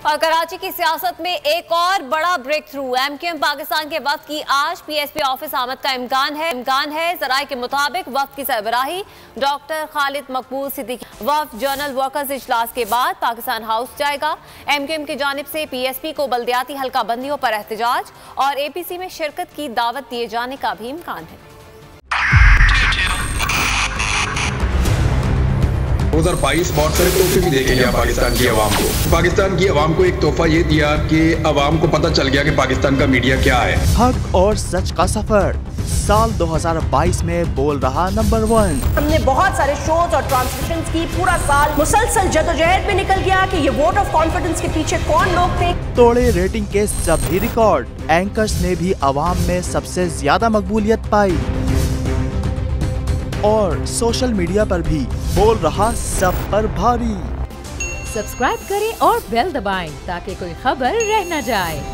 और कराची की सियासत में एक और बड़ा ब्रेक थ्रू। एमक्यूएम पाकिस्तान के वफ्द की आज पीएसपी ऑफिस आमद का इम्कान है। जराये के मुताबिक वफ्द की सरबराही डॉक्टर खालिद मकबूल सिद्दीकी। वफ्द जर्नल वर्कर्स इजलास के बाद पाकिस्तान हाउस जाएगा। एमक्यूएम की जानिब से पीएसपी को बल्दियाती हल्का बंदियों पर एहतजाज और एपीसी में शिरकत की दावत दिए जाने का भी इम्कान है। 2022 बहुत सारे तोहफे भी देके गया पाकिस्तान की आवाम को। पाकिस्तान की आवाम को एक तोहफा ये दिया कि आवाम को पता चल गया कि पाकिस्तान का मीडिया क्या है। हक और सच का सफर साल 2022 में बोल रहा नंबर 1। हमने बहुत सारे शोज और ट्रांसमिशंस की, पूरा साल मुसलसल जदोजहद में निकल गया कि ये वोट ऑफ कॉन्फिडेंस के पीछे कौन लोग थे। तोड़े रेटिंग के सभी रिकॉर्ड। एंकर्स ने भी आवाम में सबसे ज्यादा मकबूलियत पाई और सोशल मीडिया पर भी बोल रहा सब पर भारी। सब्सक्राइब करें और बेल दबाएं ताकि कोई खबर रह न जाए।